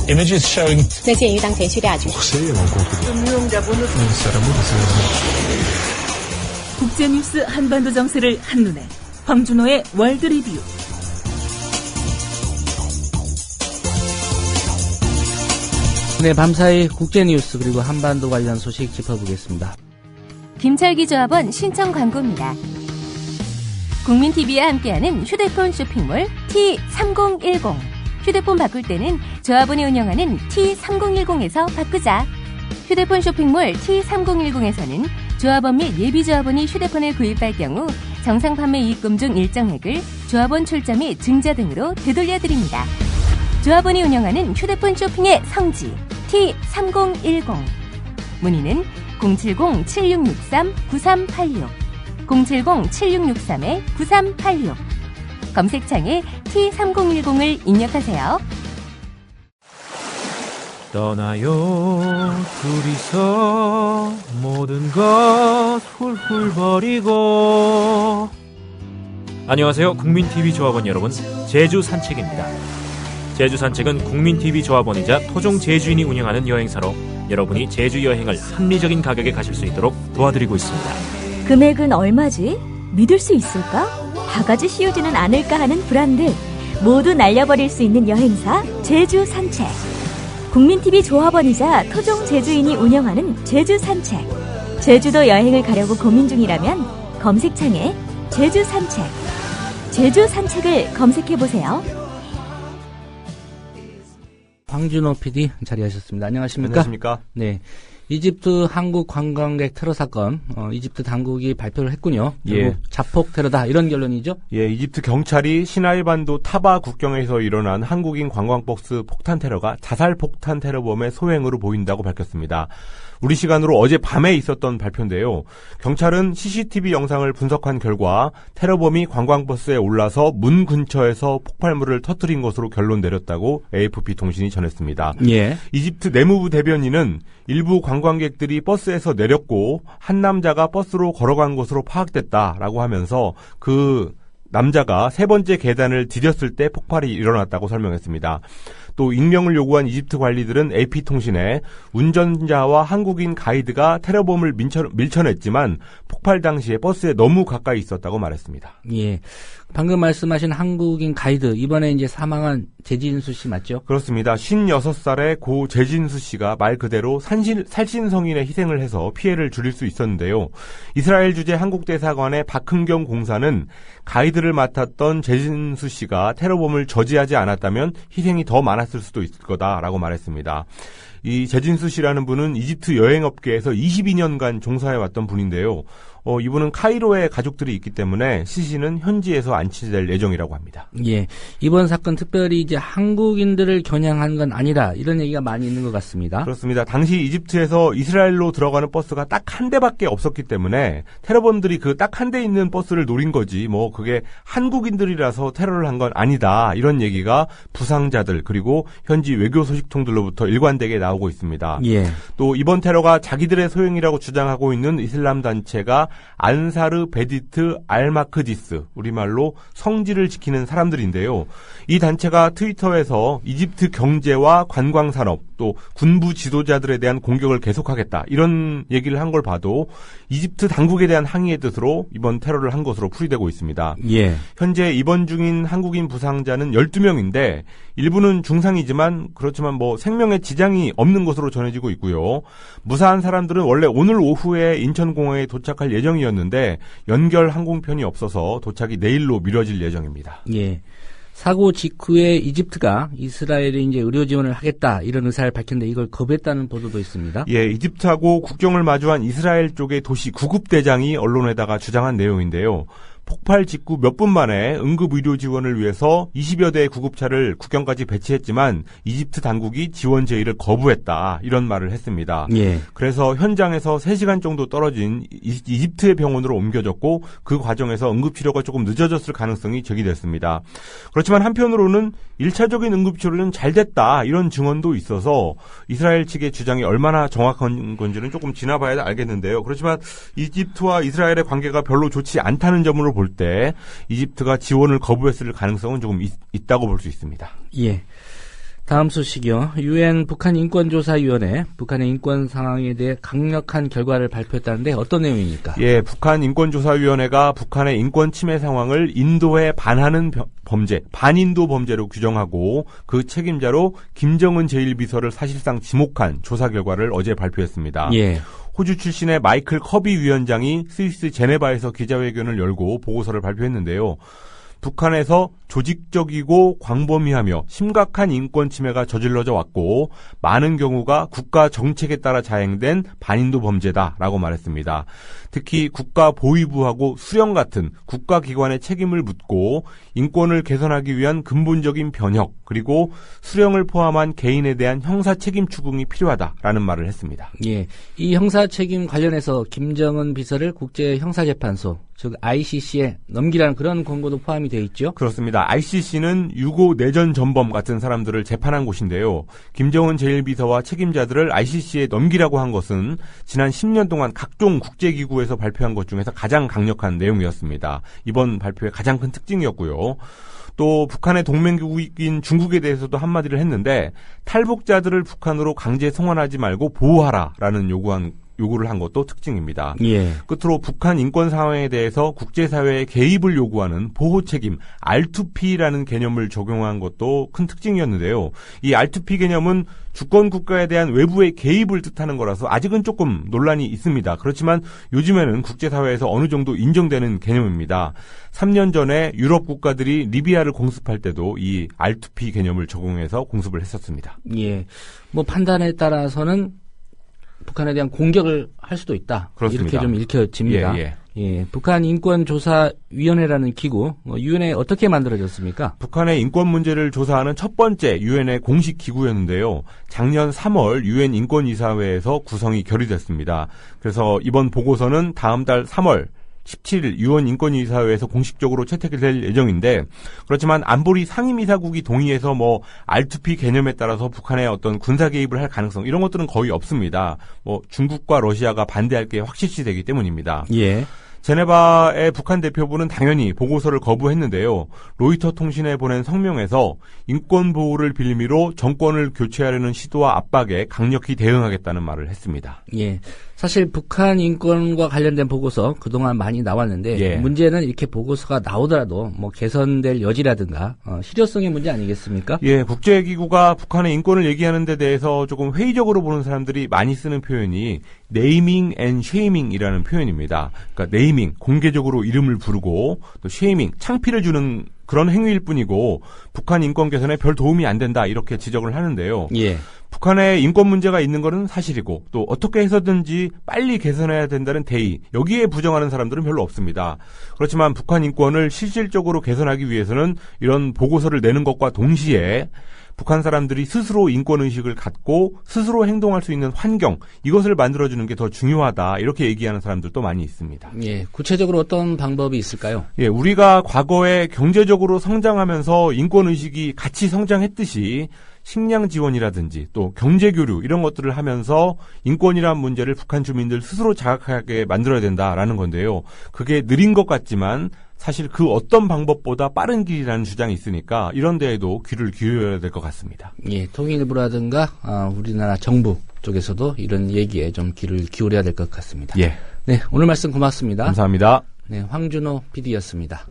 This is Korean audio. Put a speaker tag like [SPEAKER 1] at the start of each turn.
[SPEAKER 1] images showing
[SPEAKER 2] 那鉴于当前叙利亚局势
[SPEAKER 3] 국제뉴스 한반도 정세를 한눈에 황준호의 월드 리뷰.
[SPEAKER 4] 네, 밤사이 국제뉴스 그리고 한반도 관련 소식 짚어보겠습니다.
[SPEAKER 5] 김철기 조합원 신청 광고입니다. 국민TV와 함께하는 휴대폰 쇼핑몰 T3010. 휴대폰 바꿀 때는 조합원이 운영하는 T3010에서 바꾸자. 휴대폰 쇼핑몰 T3010에서는 조합원 및 예비조합원이 휴대폰을 구입할 경우 정상 판매 이익금 중 일정액을 조합원 출자 및 증자 등으로 되돌려드립니다. 조합원이 운영하는 휴대폰 쇼핑의 성지 T3010. 문의는 070-7663-9386 070-7663-9386 검색창에 T3010을 입력하세요.
[SPEAKER 6] 떠나요 둘이서 모든 것 훌훌 버리고. 안녕하세요, 국민TV 조합원 여러분. 제주 산책입니다. 제주 산책은 국민TV 조합원이자 토종 제주인이 운영하는 여행사로 여러분이 제주 여행을 합리적인 가격에 가실 수 있도록 도와드리고 있습니다.
[SPEAKER 7] 금액은 얼마지? 믿을 수 있을까? 바가지 씌우지는 않을까 하는 불안들 모두 날려버릴 수 있는 여행사 제주 산책. 국민TV 조합원이자 토종 제주인이 운영하는 제주 산책. 제주도 여행을 가려고 고민 중이라면 검색창에 제주 산책. 제주 산책을 검색해보세요.
[SPEAKER 4] 황준호 PD 자리하셨습니다. 안녕하십니까?
[SPEAKER 8] 안녕하십니까?
[SPEAKER 4] 네. 이집트 한국 관광객 테러 사건, 이집트 당국이 발표를 했군요.
[SPEAKER 8] 예.
[SPEAKER 4] 자폭 테러다 이런 결론이죠?
[SPEAKER 8] 예, 이집트 경찰이 시나이반도 타바 국경에서 일어난 한국인 관광버스 폭탄 테러가 자살 폭탄 테러범의 소행으로 보인다고 밝혔습니다. 우리 시간으로 어제 밤에 있었던 발표인데요. 경찰은 CCTV 영상을 분석한 결과 테러범이 관광버스에 올라서 문 근처에서 폭발물을 터뜨린 것으로 결론 내렸다고 AFP 통신이 전했습니다.
[SPEAKER 4] 예.
[SPEAKER 8] 이집트 내무부 대변인은 일부 관광객들이 버스에서 내렸고 한 남자가 버스로 걸어간 것으로 파악됐다라고 하면서 그 남자가 세 번째 계단을 디뎠을 때 폭발이 일어났다고 설명했습니다. 또 익명을 요구한 이집트 관리들은 AP통신에 운전자와 한국인 가이드가 테러범을 밀쳐냈지만 폭발 당시에 버스에 너무 가까이 있었다고 말했습니다.
[SPEAKER 4] 예. 방금 말씀하신 한국인 가이드, 이번에 이제 사망한 재진수 씨 맞죠?
[SPEAKER 8] 그렇습니다. 56살의 고 재진수 씨가 말 그대로 살신성인의 희생을 해서 피해를 줄일 수 있었는데요. 이스라엘 주재 한국대사관의 박흥경 공사는 가이드를 맡았던 재진수 씨가 테러범을 저지하지 않았다면 희생이 더 많았을 수도 있을 거다라고 말했습니다. 이 재진수 씨라는 분은 이집트 여행업계에서 22년간 종사해왔던 분인데요. 이분은 카이로에 가족들이 있기 때문에 시신은 현지에서 안치될 예정이라고 합니다.
[SPEAKER 4] 예. 이번 사건 특별히 이제 한국인들을 겨냥한 건 아니다. 이런 얘기가 많이 있는 것 같습니다.
[SPEAKER 8] 그렇습니다. 당시 이집트에서 이스라엘로 들어가는 버스가 딱 한 대밖에 없었기 때문에 테러범들이 그 딱 한 대 있는 버스를 노린 거지 그게 한국인들이라서 테러를 한 건 아니다. 이런 얘기가 부상자들 그리고 현지 외교 소식통들로부터 일관되게 나오고 있습니다.
[SPEAKER 4] 예.
[SPEAKER 8] 또 이번 테러가 자기들의 소행이라고 주장하고 있는 이슬람 단체가 안사르 베디트 알마크디스, 우리말로 성지를 지키는 사람들인데요. 이 단체가 트위터에서 이집트 경제와 관광산업 또 군부 지도자들에 대한 공격을 계속하겠다 이런 얘기를 한 걸 봐도 이집트 당국에 대한 항의의 뜻으로 이번 테러를 한 것으로 풀이되고 있습니다.
[SPEAKER 4] 예.
[SPEAKER 8] 현재 입원 중인 한국인 부상자는 12명인데 일부는 중상이지만 그렇지만 생명에 지장이 없는 것으로 전해지고 있고요. 무사한 사람들은 원래 오늘 오후에 인천공항에 도착할 예정이었는데 연결 항공편이 없어서 도착이 내일로 미뤄질 예정입니다.
[SPEAKER 4] 예. 사고 직후에 이집트가 이스라엘에 이제 의료 지원을 하겠다 이런 의사를 밝혔는데 이걸 거부했다는 보도도 있습니다.
[SPEAKER 8] 예, 이집트하고 국경을 마주한 이스라엘 쪽의 도시 구급대장이 언론에다가 주장한 내용인데요. 폭발 직후 몇 분 만에 응급 의료 지원을 위해서 20여 대의 구급차를 국경까지 배치했지만 이집트 당국이 지원 제의를 거부했다. 이런 말을 했습니다.
[SPEAKER 4] 예.
[SPEAKER 8] 그래서 현장에서 3시간 정도 떨어진 이집트의 병원으로 옮겨졌고 그 과정에서 응급치료가 조금 늦어졌을 가능성이 제기됐습니다. 그렇지만 한편으로는 1차적인 응급치료는 잘 됐다. 이런 증언도 있어서 이스라엘 측의 주장이 얼마나 정확한 건지는 조금 지나봐야 알겠는데요. 그렇지만 이집트와 이스라엘의 관계가 별로 좋지 않다는 점으로 볼 때 이집트가 지원을 거부했을 가능성은 조금 있다고 볼 수 있습니다.
[SPEAKER 4] 예. 다음 소식이요. 유엔 북한 인권조사위원회 북한의 인권 상황에 대해 강력한 결과를 발표했다는데 어떤 내용입니까?
[SPEAKER 8] 예, 북한 인권조사위원회가 북한의 인권 침해 상황을 인도에 반하는 범죄, 반인도 범죄로 규정하고 그 책임자로 김정은 제1비서를 사실상 지목한 조사 결과를 어제 발표했습니다.
[SPEAKER 4] 예.
[SPEAKER 8] 호주 출신의 마이클 커비 위원장이 스위스 제네바에서 기자회견을 열고 보고서를 발표했는데요. 북한에서 조직적이고 광범위하며 심각한 인권 침해가 저질러져 왔고 많은 경우가 국가 정책에 따라 자행된 반인도 범죄다라고 말했습니다. 특히 국가보위부하고 수령 같은 국가기관의 책임을 묻고 인권을 개선하기 위한 근본적인 변혁 그리고 수령을 포함한 개인에 대한 형사 책임 추궁이 필요하다라는 말을 했습니다.
[SPEAKER 4] 예, 이 형사 책임 관련해서 김정은 비서를 국제형사재판소 즉 ICC에 넘기라는 그런 권고도 포함이 되어 있죠?
[SPEAKER 8] 그렇습니다. ICC는 유고 내전 전범 같은 사람들을 재판한 곳인데요. 김정은 제1비서와 책임자들을 ICC에 넘기라고 한 것은 지난 10년 동안 각종 국제기구에서 발표한 것 중에서 가장 강력한 내용이었습니다. 이번 발표의 가장 큰 특징이었고요. 또 북한의 동맹국인 중국에 대해서도 한마디를 했는데 탈북자들을 북한으로 강제 송환하지 말고 보호하라라는 요구를 한 것도 특징입니다.
[SPEAKER 4] 예.
[SPEAKER 8] 끝으로 북한 인권 상황에 대해서 국제사회의 개입을 요구하는 보호책임 R2P라는 개념을 적용한 것도 큰 특징이었는데요. 이 R2P 개념은 주권 국가에 대한 외부의 개입을 뜻하는 거라서 아직은 조금 논란이 있습니다. 그렇지만 요즘에는 국제사회에서 어느 정도 인정되는 개념입니다. 3년 전에 유럽 국가들이 리비아를 공습할 때도 이 R2P 개념을 적용해서 공습을 했었습니다.
[SPEAKER 4] 예. 뭐 판단에 따라서는 북한에 대한 공격을 할 수도 있다.
[SPEAKER 8] 그렇습니다.
[SPEAKER 4] 이렇게 좀 읽혀집니다. 예, 북한 인권조사위원회라는 기구, 유엔에 어떻게 만들어졌습니까?
[SPEAKER 8] 북한의 인권 문제를 조사하는 첫 번째 유엔의 공식 기구였는데요. 작년 3월 유엔 인권이사회에서 구성이 결의됐습니다. 그래서 이번 보고서는 다음 달 3월 17일 유엔 인권이사회에서 공식적으로 채택이 될 예정인데 그렇지만 안보리 상임이사국이 동의해서 뭐 R2P 개념에 따라서 북한의 어떤 군사 개입을 할 가능성 이런 것들은 거의 없습니다. 뭐 중국과 러시아가 반대할 게 확실시 되기 때문입니다.
[SPEAKER 4] 예.
[SPEAKER 8] 제네바의 북한 대표부는 당연히 보고서를 거부했는데요. 로이터 통신에 보낸 성명에서 인권 보호를 빌미로 정권을 교체하려는 시도와 압박에 강력히 대응하겠다는 말을 했습니다.
[SPEAKER 4] 예. 사실 북한 인권과 관련된 보고서 그동안 많이 나왔는데
[SPEAKER 8] 예.
[SPEAKER 4] 문제는 이렇게 보고서가 나오더라도 뭐 개선될 여지라든가 실효성의 문제 아니겠습니까?
[SPEAKER 8] 예, 국제기구가 북한의 인권을 얘기하는 데 대해서 조금 회의적으로 보는 사람들이 많이 쓰는 표현이 네이밍 앤 쉐이밍이라는 표현입니다. 그러니까 네이밍, 공개적으로 이름을 부르고 또 쉐이밍, 창피를 주는 그런 행위일 뿐이고 북한 인권 개선에 별 도움이 안 된다 이렇게 지적을 하는데요.
[SPEAKER 4] 예.
[SPEAKER 8] 북한에 인권 문제가 있는 것은 사실이고 또 어떻게 해서든지 빨리 개선해야 된다는 대의 여기에 부정하는 사람들은 별로 없습니다. 그렇지만 북한 인권을 실질적으로 개선하기 위해서는 이런 보고서를 내는 것과 동시에 북한 사람들이 스스로 인권의식을 갖고 스스로 행동할 수 있는 환경 이것을 만들어주는 게 더 중요하다 이렇게 얘기하는 사람들도 많이 있습니다.
[SPEAKER 4] 예, 구체적으로 어떤 방법이 있을까요?
[SPEAKER 8] 예, 우리가 과거에 경제적으로 성장하면서 인권의식이 같이 성장했듯이 식량 지원이라든지 또 경제 교류 이런 것들을 하면서 인권이란 문제를 북한 주민들 스스로 자각하게 만들어야 된다라는 건데요. 그게 느린 것 같지만 사실 그 어떤 방법보다 빠른 길이라는 주장이 있으니까 이런 데에도 귀를 기울여야 될 것 같습니다.
[SPEAKER 4] 예, 통일부라든가 우리나라 정부 쪽에서도 이런 얘기에 좀 귀를 기울여야 될 것 같습니다.
[SPEAKER 8] 예.
[SPEAKER 4] 네, 오늘 말씀 고맙습니다.
[SPEAKER 8] 감사합니다.
[SPEAKER 4] 네, 황준호 PD였습니다.